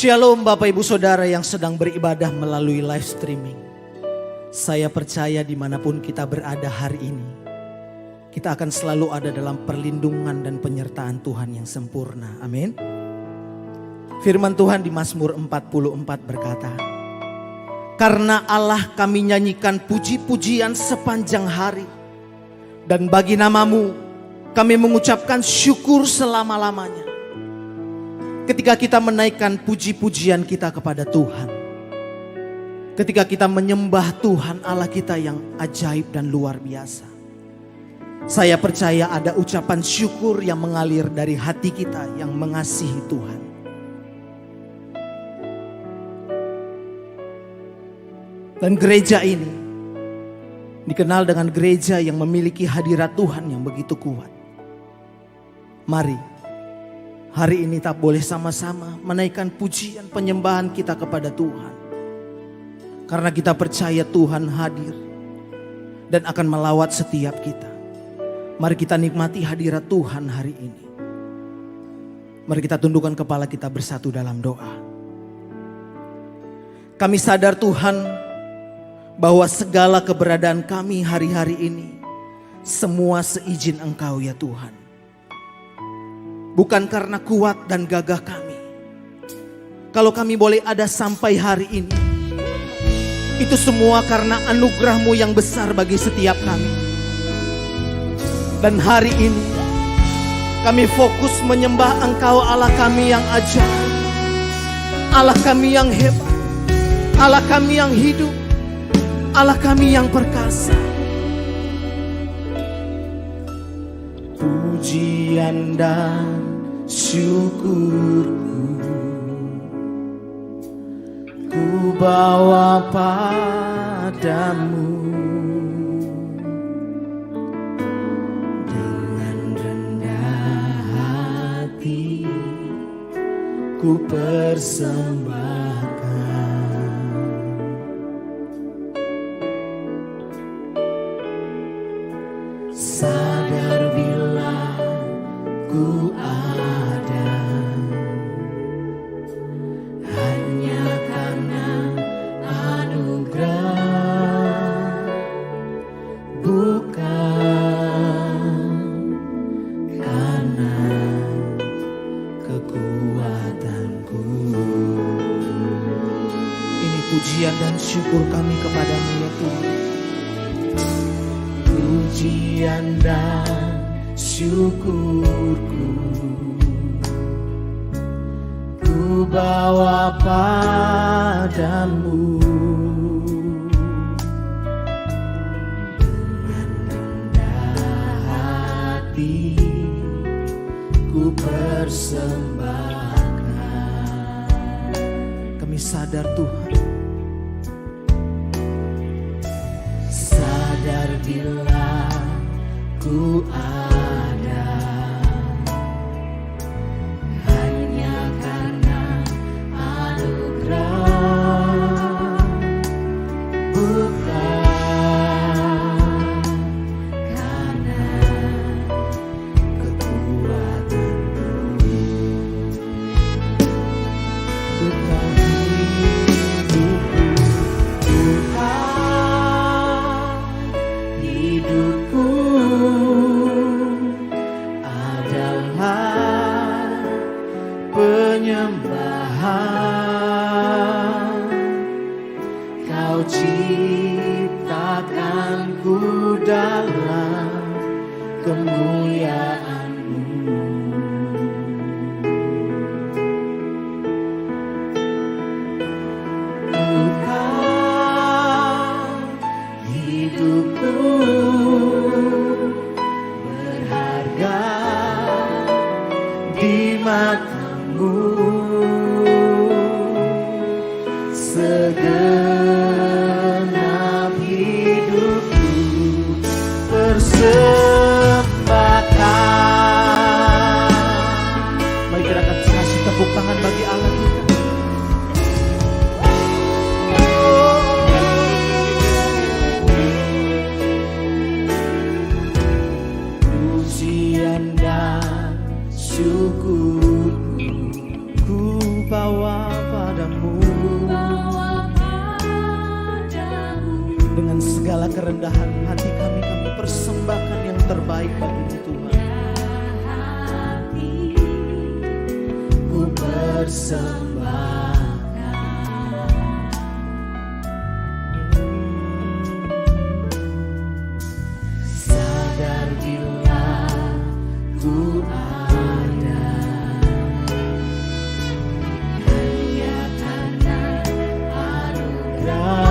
Shalom Bapak Ibu Saudara yang sedang beribadah melalui live streaming. Saya percaya dimanapun kita berada hari ini, kita akan selalu ada dalam perlindungan dan penyertaan Tuhan yang sempurna. Amin. Firman Tuhan di Mazmur 44 berkata, karena Allah kami nyanyikan puji-pujian sepanjang hari, dan bagi namamu kami mengucapkan syukur selama-lamanya. Ketika kita menaikkan puji-pujian kita kepada Tuhan, ketika kita menyembah Tuhan Allah kita yang ajaib dan luar biasa, saya percaya ada ucapan syukur yang mengalir dari hati kita yang mengasihi Tuhan. Dan gereja ini dikenal dengan gereja yang memiliki hadirat Tuhan yang begitu kuat. Mari hari ini tak boleh sama-sama menaikkan pujian penyembahan kita kepada Tuhan. Karena kita percaya Tuhan hadir dan akan melawat setiap kita. Mari kita nikmati hadirat Tuhan hari ini. Mari kita tundukkan kepala kita bersatu dalam doa. Kami sadar Tuhan bahwa segala keberadaan kami hari-hari ini semua seizin Engkau ya Tuhan. Bukan karena kuat dan gagah kami. Kalau kami boleh ada sampai hari ini, itu semua karena anugerah-Mu yang besar bagi setiap kami. Dan hari ini kami fokus menyembah Engkau Allah kami yang ajaib, Allah kami yang hebat, Allah kami yang hidup, Allah kami yang perkasa. Pujian dan syukurku ku bawa padamu, dengan rendah hati ku persembahkan. Sadar bila ku ada hanya karena anugerah, bukan karena kekuatanku. Ini pujian dan syukur kami kepadamu ya Tuhan. Pujian dan syukurku ku bawa padamu, dengan rendah hati ku persembahkan. Kami sadar Tuhan, sadar bila ku ada hanya karena anugerah, bukan karena kekuatanku. Bukan hidupku, Tuhan, hidupku adalah penyembahan. Kau ciptakanku dalam kemuliaan-Mu. Bukan hidupku berharga di mata-Mu, segenap hidupku persembahkan. Mari kita akan kasih tepuk tangan bagi Allah kita. Pujian dan syukurku ku bawa Dengan segala kerendahan hati kami persembahkan yang terbaik bagi Tuhan. Ku persembahkan. Sadar bila ku ada hanya karena anugerah.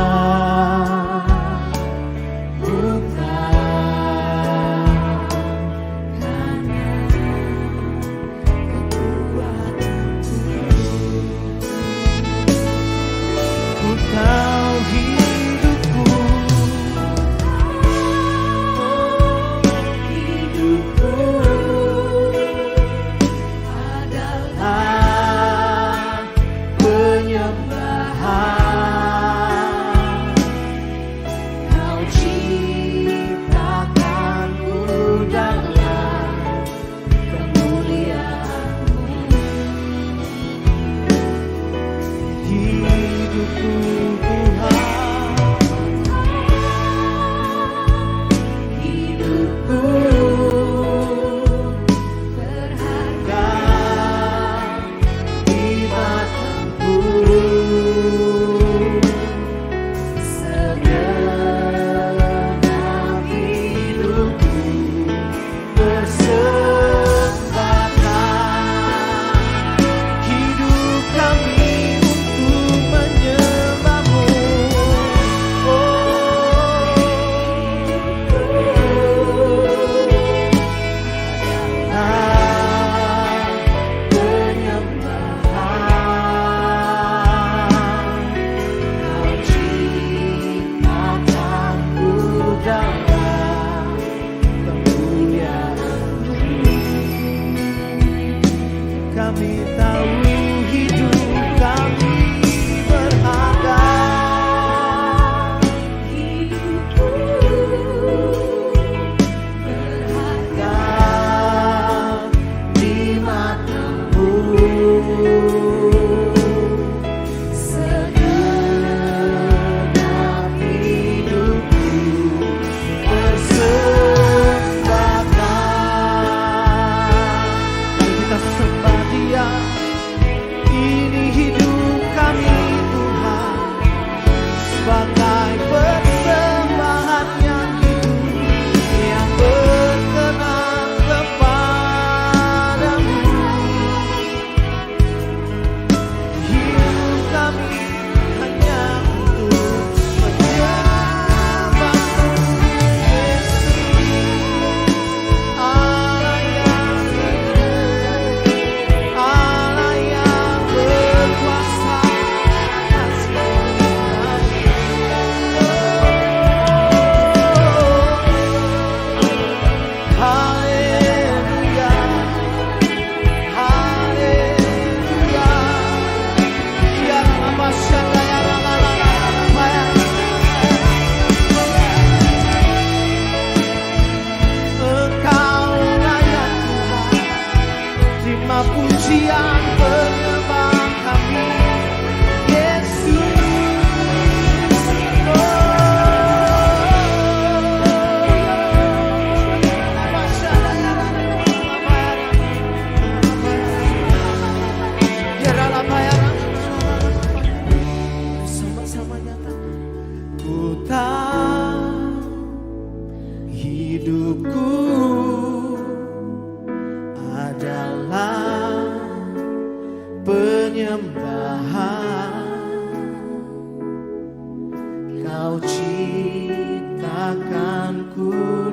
Kau ciptakanku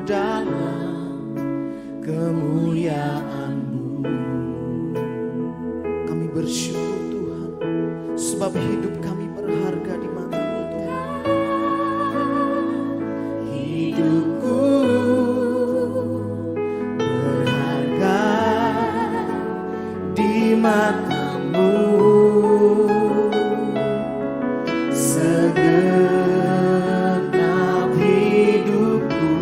dalam kemuliaan-Mu. Kami bersyukur Tuhan, sebab hidup kami berharga di mata-Mu Tuhan. Hidupku berharga di mata-Mu. Segenap hidupku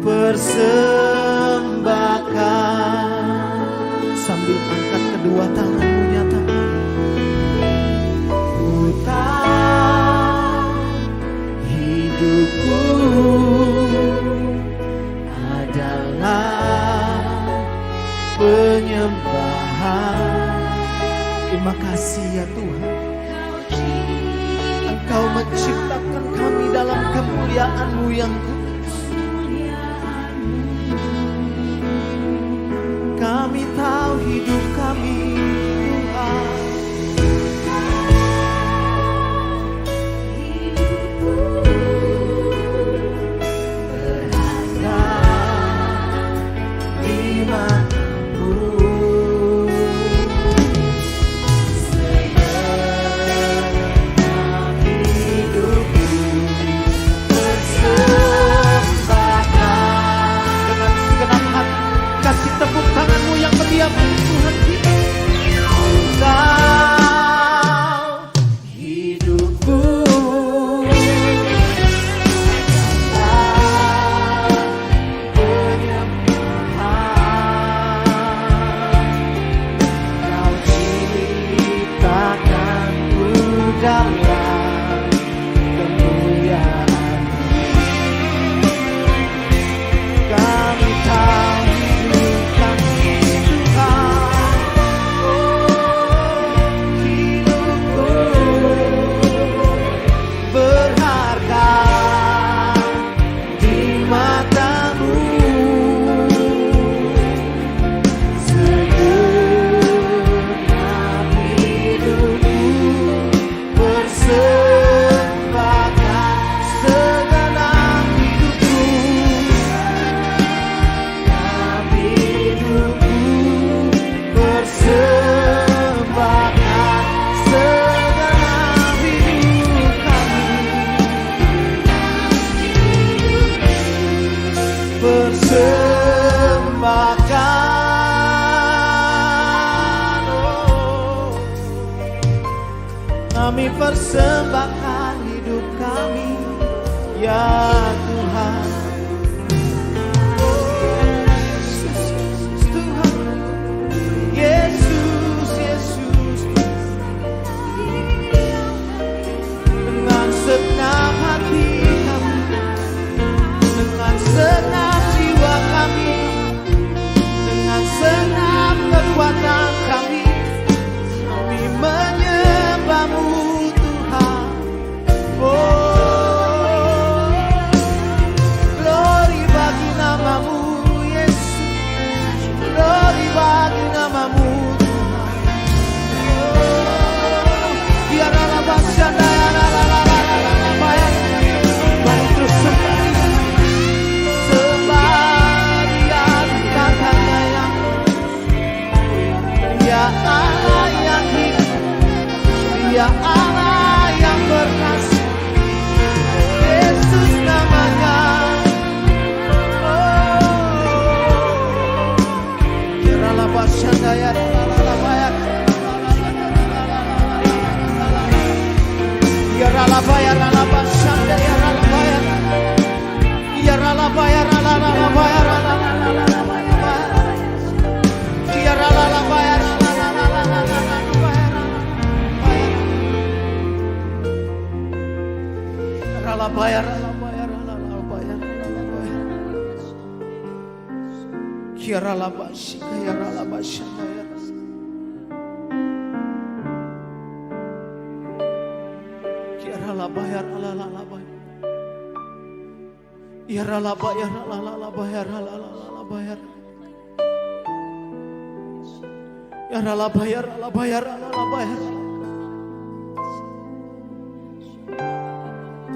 persembahkan. Sambil angkat kedua tanganmu, nyatakan. Ku tahu hidupku adalah penyembahan. Terima kasih ya Tuhan, Engkau menciptakan kami dalam kemuliaan-Mu yang kudus. Kami tahu hidup kami Tuhan berharga di mata-Mu. Segenap hidupku persembahkan. Dengan segenap hati kasih tepuk tanganmu yang meriah bagi Tuhan kita. Engkau hidupku adalah penyembahan. Kau ciptakanku dalam kemuliaan. Kami tahu hidup kami Tuhan, hidupku berharga di mata-Mu. Segenap hidupku persembahkan. Segenap hidupku persembahkan. Segenap hidup kami persembahkan. Oh, kami persembahkan hidup kami ya Tuhan. Yesus, Yesus, dengan segenap hati kami, dengan segenap jiwa kami, dengan segenap kekuatan kami menyembah-Mu Tuhan. Oh, glory bagi nama-Mu Yesus, glory bagi nama-Mu Tuhan. Oh, biarlah bahasa mari terus sembah Dia katanya yang Dia Allah yang hidup, Dia Allah yang berkasih, Yesus namanya. Biarlah bahasa daya biarlah bayar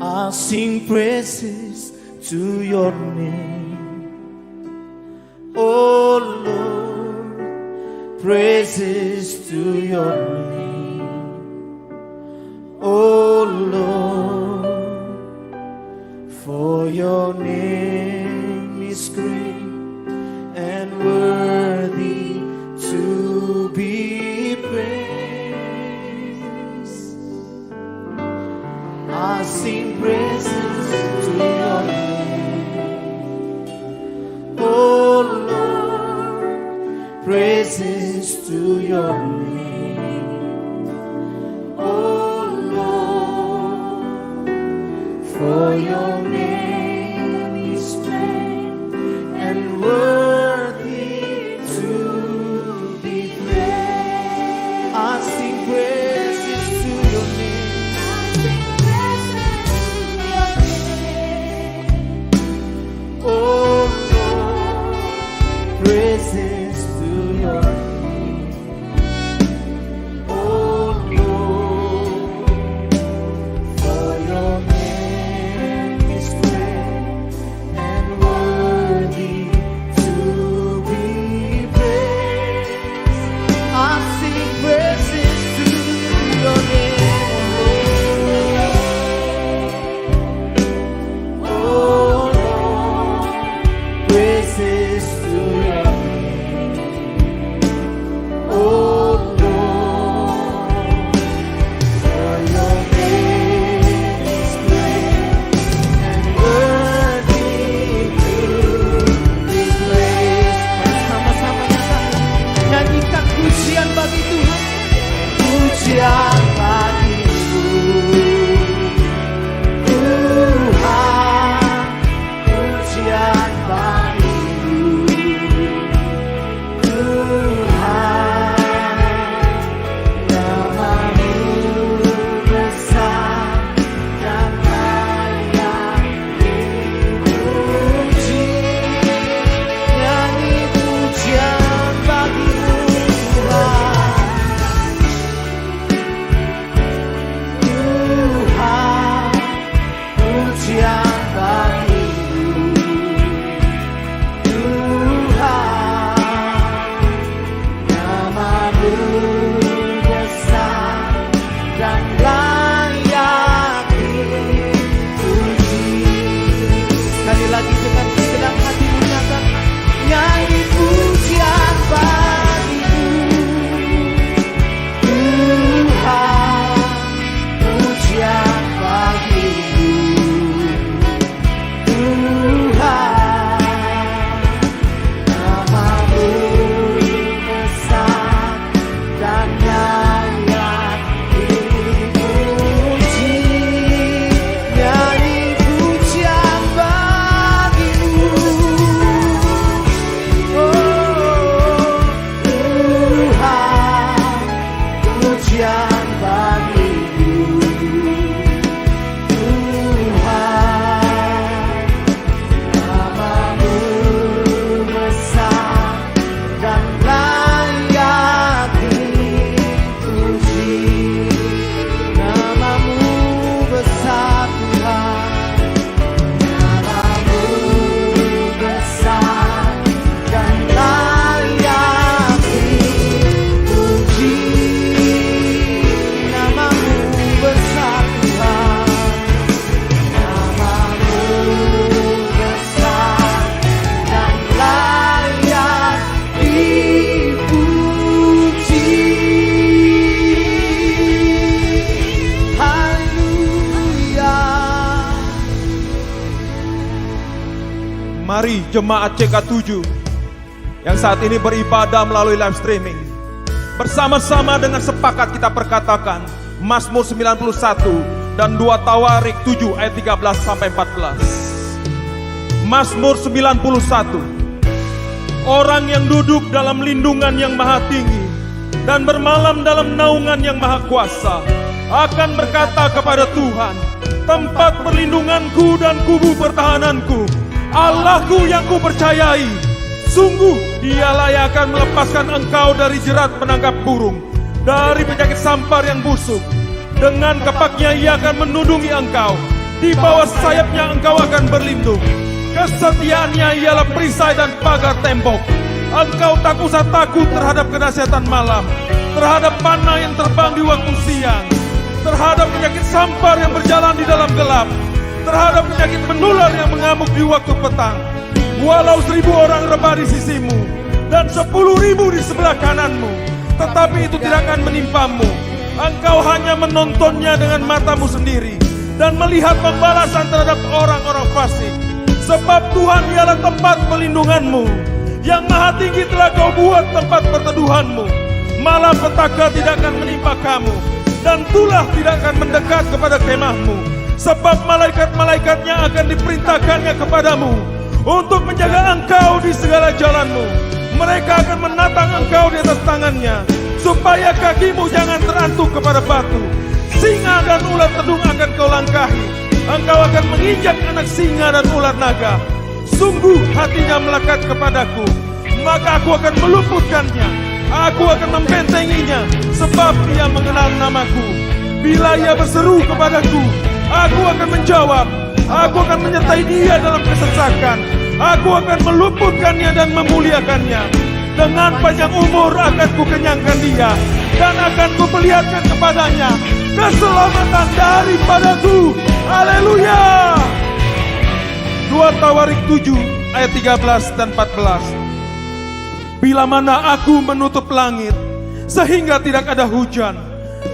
I sing praises to your name, oh Lord, praises to your name, oh Lord, for your name is great and worthy to be praised. I sing praises to your name, oh Lord, praises to your name, oh Lord, for your worthy to be praised. I sing praises to your name. Oh Lord, praises to your name. Oh Lord, for your name is great and worthy to be praised. I sing praises to your name. Oh Lord, praises to your name. Oh Lord, for your name is great and worthy to be praised. Sama-sama nyanyikan pujian bagi Tuhan. Pujian bagimu Tuhan, pujian bagimu Tuhan. Namamu besar dan layak dipuji. Nyanyi pujian bagimu Tuhan. Tuhan, pujian bagimu Tuhan. Namamu besar dan layak dipuji. Sekali lagi dengan segenap hati menyatakan, nyanyi pujian bagimu Tuhan, pujian bagimu Tuhan. Namamu besar dan layak dipuji. Nyanyi pujian bagimu. Oh Tuhan, pujian bagimu Tuhan. Namamu besar dan layak dipuji. Namamu besar Tuhan. Namamu besar dan layak dipuji. Namamu besar Tuhan. Namamu besar dan layak dipuji. Haleluya. Mari jemaat CK7 yang saat ini beribadah melalui live streaming, bersama-sama dengan sepakat kita perkatakan Mazmur 91 dan 2 Tawarik 7 ayat 13 sampai 14. Mazmur 91. Orang yang duduk dalam lindungan yang maha tinggi dan bermalam dalam naungan yang maha kuasa akan berkata kepada Tuhan, tempat perlindunganku dan kubu pertahananku, Allahku yang kupercayai. Sungguh dialah yang akan melepaskan engkau dari jerat penangkap burung, dari penyakit sampar yang busuk. Dengan kepaknya ia akan menudungi engkau, di bawah sayapnya engkau akan berlindung. Kesetiaannya ialah perisai dan pagar tembok. Engkau tak usah takut terhadap kedahsyatan malam, terhadap panah yang terbang di waktu siang, terhadap penyakit sampar yang berjalan di dalam gelap, terhadap penyakit menular yang mengamuk di waktu petang. Walau 1000 orang rebah di sisimu dan 10.000 di sebelah kananmu, tetapi itu tidak akan menimpamu. Engkau hanya menontonnya dengan matamu sendiri dan melihat pembalasan terhadap orang-orang fasik. Sebab Tuhan ialah tempat pelindunganmu, yang maha tinggi telah kau buat tempat perteduhanmu. Malapetaka tidak akan menimpa kamu, dan tulah tidak akan mendekat kepada kemahmu. Sebab malaikat-malaikatnya akan diperintahkannya kepadamu untuk menjaga engkau di segala jalanmu. Mereka akan menatang engkau di atas tangannya, supaya kakimu jangan terantuk kepada batu. Singa dan ular tedung akan kau langkahi. Engkau akan menginjak anak singa dan ular naga. Sungguh hatinya melekat kepadaku, maka aku akan meluputkannya. Aku akan membentenginya, sebab dia mengenal namaku. Bila ia berseru kepadaku, aku akan menjawab. Aku akan menyertai dia dalam kesesakan. Aku akan meluputkannya dan memuliakannya. Dengan panjang umur akan kukenyangkan dia, dan akan kuperlihatkan kepadanya keselamatan daripadaku. Haleluya. 2 Tawarik 7 ayat 13 dan 14. Bila mana aku menutup langit sehingga tidak ada hujan,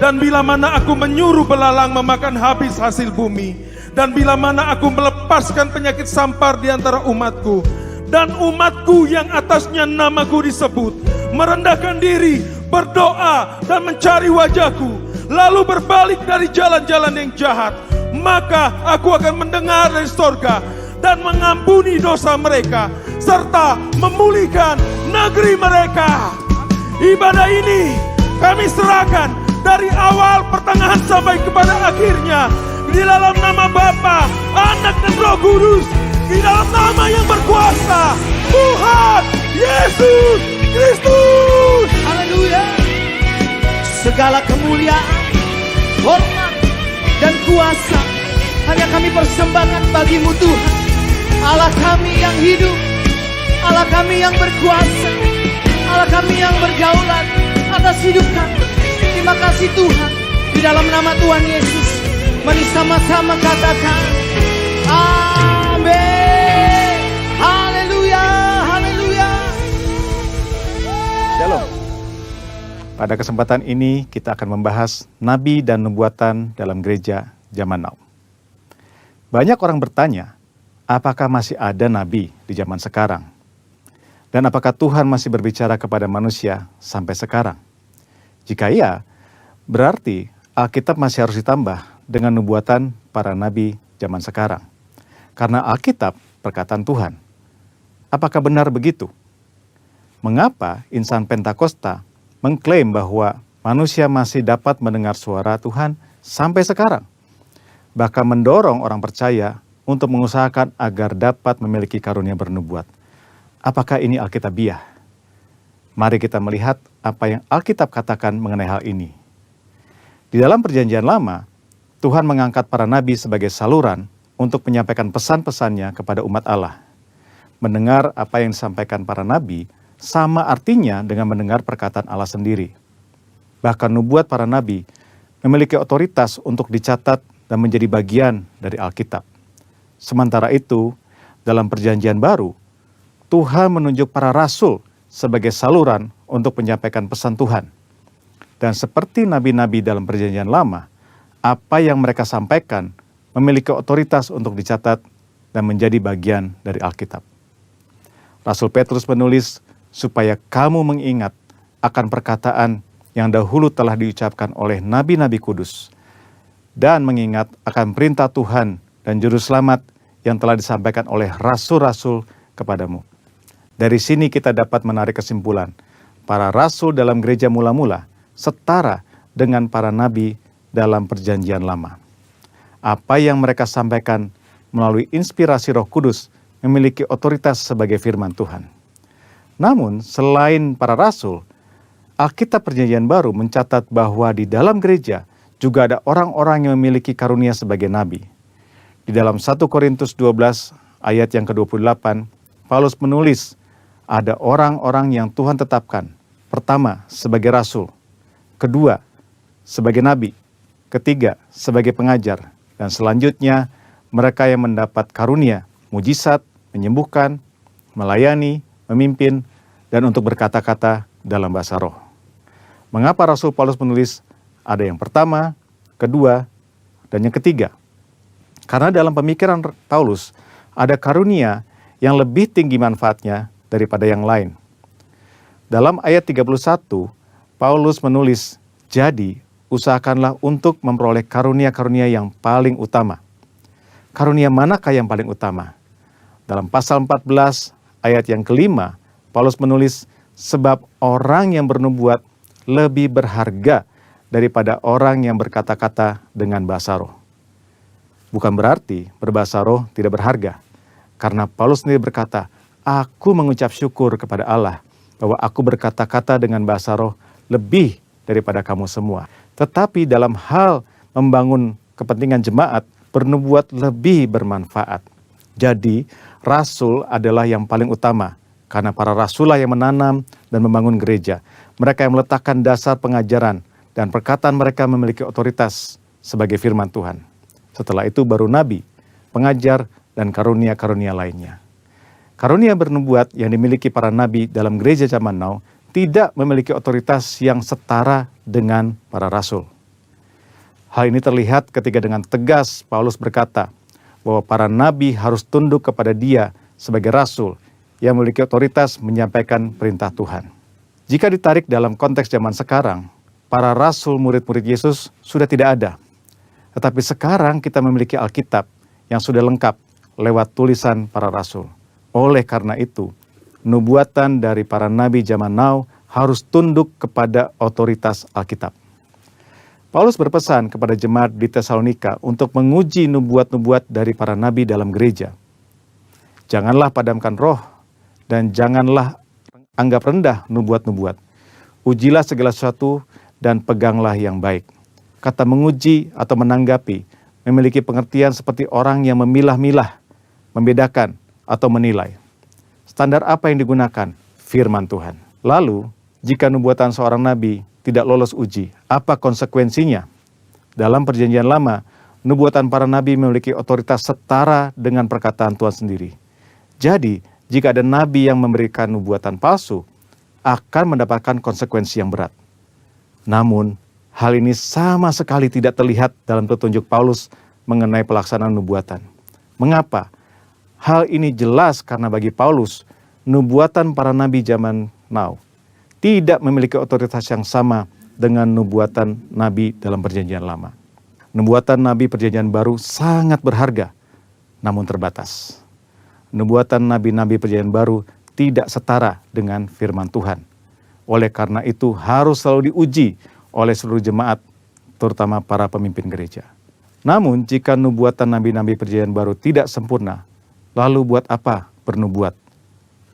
dan bila mana aku menyuruh belalang memakan habis hasil bumi, dan bila mana aku melepaskan penyakit sampar di antara umatku, dan umatku yang atasnya namaku disebut, merendahkan diri, berdoa, dan mencari wajahku, lalu berbalik dari jalan-jalan yang jahat, maka aku akan mendengar dari sorga, dan mengampuni dosa mereka, serta memulihkan negeri mereka. Ibadah ini kami serahkan dari awal, pertengahan, sampai kepada akhirnya, di dalam nama Bapa, Anak, dan Roh Kudus, di dalam nama yang berkuasa, Tuhan Yesus Kristus. Haleluya. Segala kemuliaan, hormat, dan kuasa hanya kami persembahkan bagi-Mu Tuhan, Allah kami yang hidup, Allah kami yang berkuasa, Allah kami yang berdaulat atas hidup kami. Terima kasih Tuhan. Di dalam nama Tuhan Yesus, mari sama-sama katakan amin. Haleluya, haleluya. Shalom. Pada kesempatan ini kita akan membahas nabi dan nubuatan dalam gereja zaman now. Banyak orang bertanya, apakah masih ada nabi di zaman sekarang? Dan apakah Tuhan masih berbicara kepada manusia sampai sekarang? Jika iya, berarti Alkitab masih harus ditambah dengan nubuatan para nabi zaman sekarang. Karena Alkitab perkataan Tuhan. Apakah benar begitu? Mengapa insan Pentakosta mengklaim bahwa manusia masih dapat mendengar suara Tuhan sampai sekarang? Bahkan mendorong orang percaya untuk mengusahakan agar dapat memiliki karunia bernubuat. Apakah ini Alkitabiah? Mari kita melihat apa yang Alkitab katakan mengenai hal ini. Di dalam Perjanjian Lama, Tuhan mengangkat para nabi sebagai saluran untuk menyampaikan pesan-pesannya kepada umat Allah. Mendengar apa yang disampaikan para nabi sama artinya dengan mendengar perkataan Allah sendiri. Bahkan nubuat para nabi memiliki otoritas untuk dicatat dan menjadi bagian dari Alkitab. Sementara itu, dalam Perjanjian Baru, Tuhan menunjuk para rasul sebagai saluran untuk menyampaikan pesan Tuhan. Dan seperti nabi-nabi dalam Perjanjian Lama, apa yang mereka sampaikan memiliki otoritas untuk dicatat dan menjadi bagian dari Alkitab. Rasul Petrus menulis, supaya kamu mengingat akan perkataan yang dahulu telah diucapkan oleh nabi-nabi kudus, dan mengingat akan perintah Tuhan dan juru selamat yang telah disampaikan oleh rasul-rasul kepadamu. Dari sini kita dapat menarik kesimpulan, para rasul dalam gereja mula-mula setara dengan para nabi dalam Perjanjian Lama. Apa yang mereka sampaikan melalui inspirasi Roh Kudus memiliki otoritas sebagai firman Tuhan. Namun, selain para rasul, Alkitab Perjanjian Baru mencatat bahwa di dalam gereja juga ada orang-orang yang memiliki karunia sebagai nabi. Di dalam 1 Korintus 12 ayat yang ke-28, Paulus menulis, ada orang-orang yang Tuhan tetapkan. Pertama, sebagai rasul. Kedua, sebagai nabi. Ketiga, sebagai pengajar. Dan selanjutnya, mereka yang mendapat karunia, mujizat, menyembuhkan, melayani, memimpin, dan untuk berkata-kata dalam bahasa roh. Mengapa Rasul Paulus menulis ada yang pertama, kedua, dan yang ketiga? Karena dalam pemikiran Paulus ada karunia yang lebih tinggi manfaatnya daripada yang lain. Dalam ayat 31, Paulus menulis, jadi usahakanlah untuk memperoleh karunia-karunia yang paling utama. Karunia manakah yang paling utama? Dalam pasal 14 ayat yang kelima, Paulus menulis, sebab orang yang bernubuat lebih berharga daripada orang yang berkata-kata dengan bahasa roh. Bukan berarti berbahasa roh tidak berharga, karena Paulus sendiri berkata, aku mengucap syukur kepada Allah bahwa aku berkata-kata dengan bahasa roh lebih daripada kamu semua. Tetapi dalam hal membangun kepentingan jemaat, bernubuat lebih bermanfaat. Jadi, rasul adalah yang paling utama, karena para rasul lah yang menanam dan membangun gereja. Mereka yang meletakkan dasar pengajaran, dan perkataan mereka memiliki otoritas sebagai firman Tuhan. Setelah itu baru nabi, pengajar, dan karunia-karunia lainnya. Karunia bernubuat yang dimiliki para nabi dalam gereja zaman now tidak memiliki otoritas yang setara dengan para rasul. Hal ini terlihat ketika dengan tegas Paulus berkata bahwa para nabi harus tunduk kepada dia sebagai rasul yang memiliki otoritas menyampaikan perintah Tuhan. Jika ditarik dalam konteks zaman sekarang, para rasul murid-murid Yesus sudah tidak ada. Tetapi sekarang kita memiliki Alkitab yang sudah lengkap lewat tulisan para rasul. Oleh karena itu, nubuatan dari para nabi zaman now harus tunduk kepada otoritas Alkitab. Paulus berpesan kepada jemaat di Tesalonika untuk menguji nubuat-nubuat dari para nabi dalam gereja. Janganlah padamkan roh dan janganlah anggap rendah nubuat-nubuat. Ujilah segala sesuatu dan peganglah yang baik. Kata menguji atau menanggapi memiliki pengertian seperti orang yang memilah-milah, membedakan atau menilai. Standar apa yang digunakan? Firman Tuhan. Lalu, jika nubuatan seorang nabi tidak lolos uji, apa konsekuensinya? Dalam perjanjian lama, nubuatan para nabi memiliki otoritas setara dengan perkataan Tuhan sendiri. Jadi, jika ada nabi yang memberikan nubuatan palsu, akan mendapatkan konsekuensi yang berat. Namun, hal ini sama sekali tidak terlihat dalam petunjuk Paulus mengenai pelaksanaan nubuatan. Mengapa? Hal ini jelas karena bagi Paulus, nubuatan para nabi zaman now tidak memiliki otoritas yang sama dengan nubuatan nabi dalam perjanjian lama. Nubuatan nabi perjanjian baru sangat berharga, namun terbatas. Nubuatan nabi-nabi perjanjian baru tidak setara dengan firman Tuhan. Oleh karena itu harus selalu diuji oleh seluruh jemaat, terutama para pemimpin gereja. Namun jika nubuatan nabi-nabi perjanjian baru tidak sempurna, lalu buat apa bernubuat?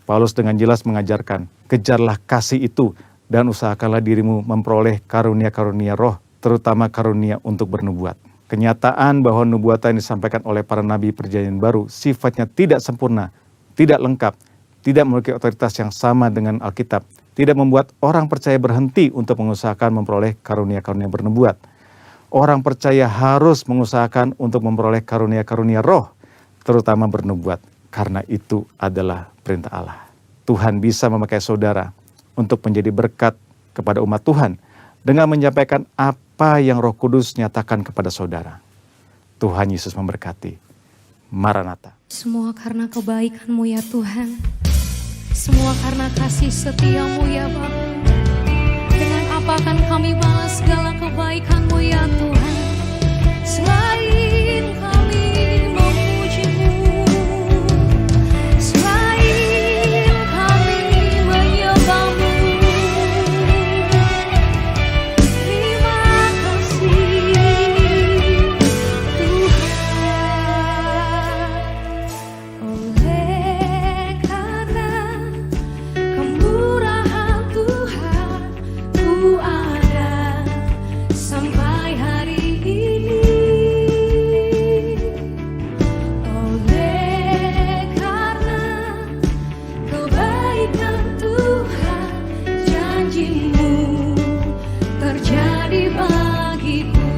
Paulus dengan jelas mengajarkan, kejarlah kasih itu dan usahakanlah dirimu memperoleh karunia-karunia roh, terutama karunia untuk bernubuat. Kenyataan bahwa nubuatan yang disampaikan oleh para nabi perjanjian baru sifatnya tidak sempurna, tidak lengkap, tidak memiliki otoritas yang sama dengan Alkitab, tidak membuat orang percaya berhenti untuk mengusahakan memperoleh karunia-karunia bernubuat. Orang percaya harus mengusahakan untuk memperoleh karunia-karunia roh, terutama bernubuat, karena itu adalah perintah Allah. Tuhan bisa memakai saudara untuk menjadi berkat kepada umat Tuhan dengan menyampaikan apa yang Roh Kudus nyatakan kepada saudara. Tuhan Yesus memberkati. Maranatha. Semua karena kebaikan-Mu ya Tuhan. Semua karena kasih setia-Mu ya Bapa. Dengan apa akan kami balas segala kebaikan-Mu ya Tuhan? Selain kami memuji-Mu, selain kami menyembah-Mu. Terima kasih Tuhan. Oleh karena kemurahan Tuhan, ku ada sampai hari ini. Oleh karena kebaikan Tuhan, janji-Mu terjadi bagiku.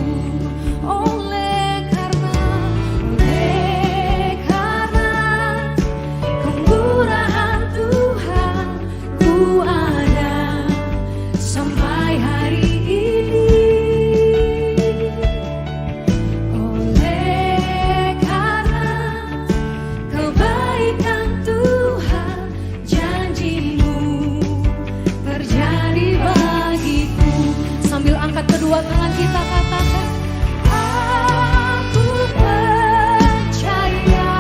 Oleh karena kemurahan Tuhan, ku ada sampai hari ini. Oleh karena kebaikan Tuhan, janji-Mu terjadi bagiku. Sambil angkat kedua tangan kita katakan, aku percaya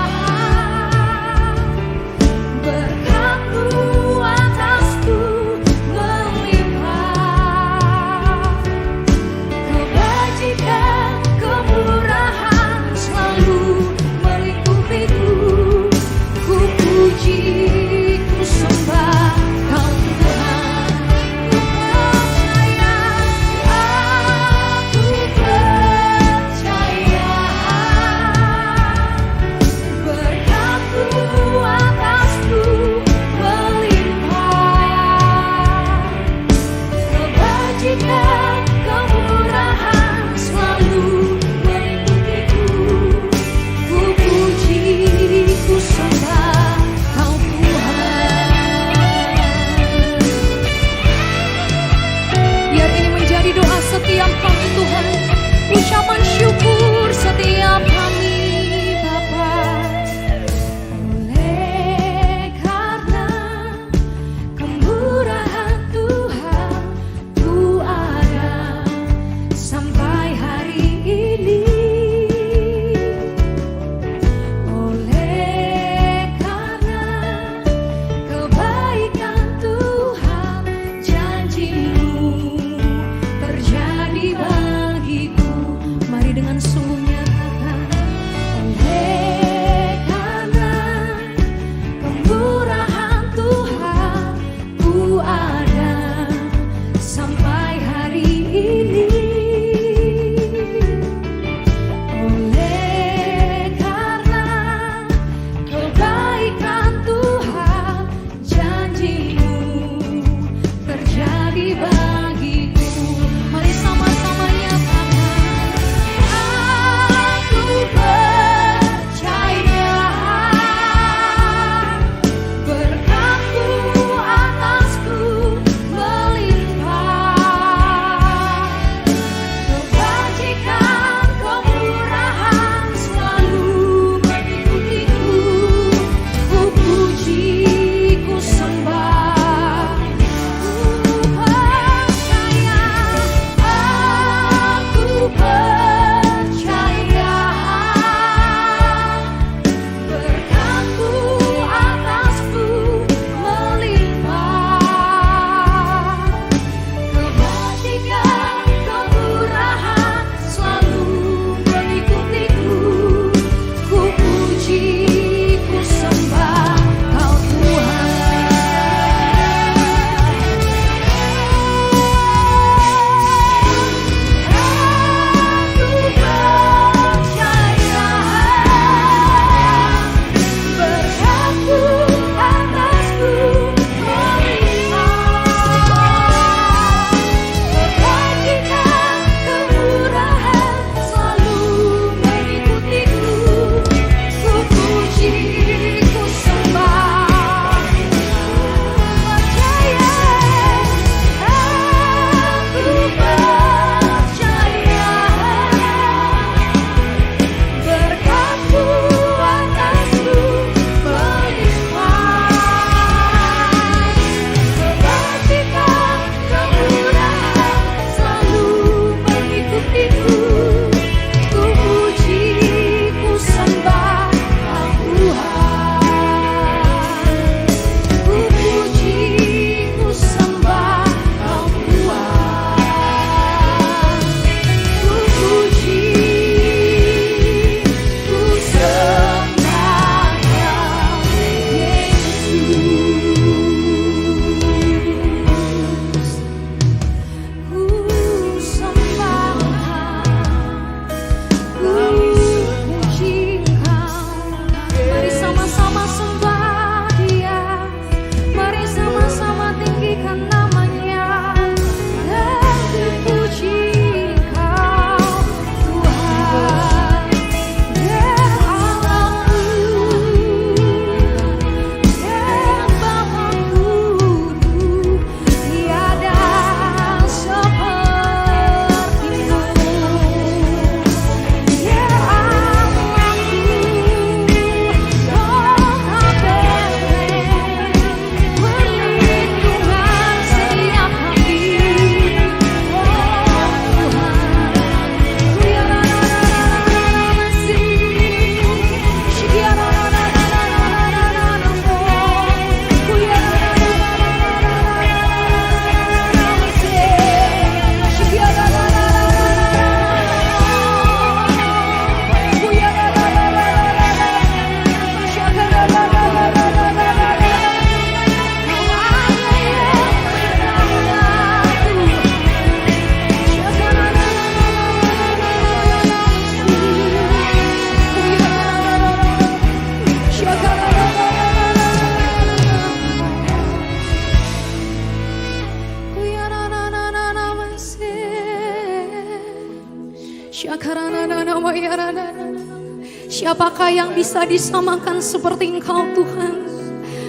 Siapakah yang bisa disamakan seperti Engkau Tuhan?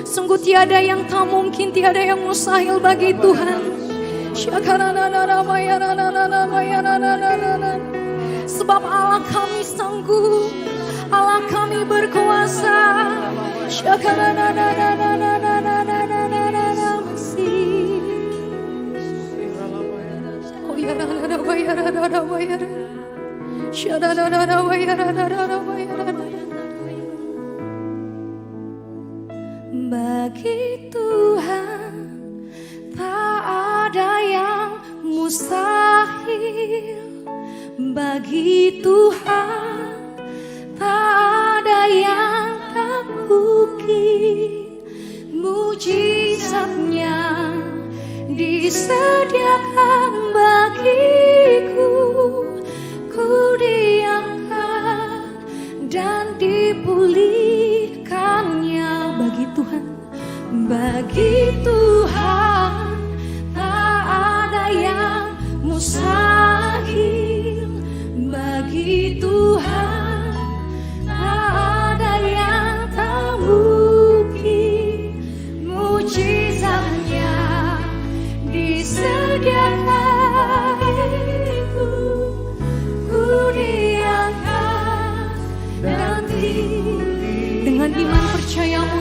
Sungguh tiada yang tak mungkin, tiada yang mustahil bagi Tuhan. Sebab Allah kami sanggup, Allah kami berkuasa. Bagi Tuhan tak ada yang mustahil. Bagi Tuhan tak ada yang tak mungkin. Mujizatnya disediakan bagiku. Ku diangkat dan dipulihkannya. Bagi Tuhan, bagi Tuhan tak ada yang mustahil. Bagi Tuhan tak ada yang tak mungkin. Mujizatnya disediakan bagiku. Ku diangkat dan dengan iman percayamu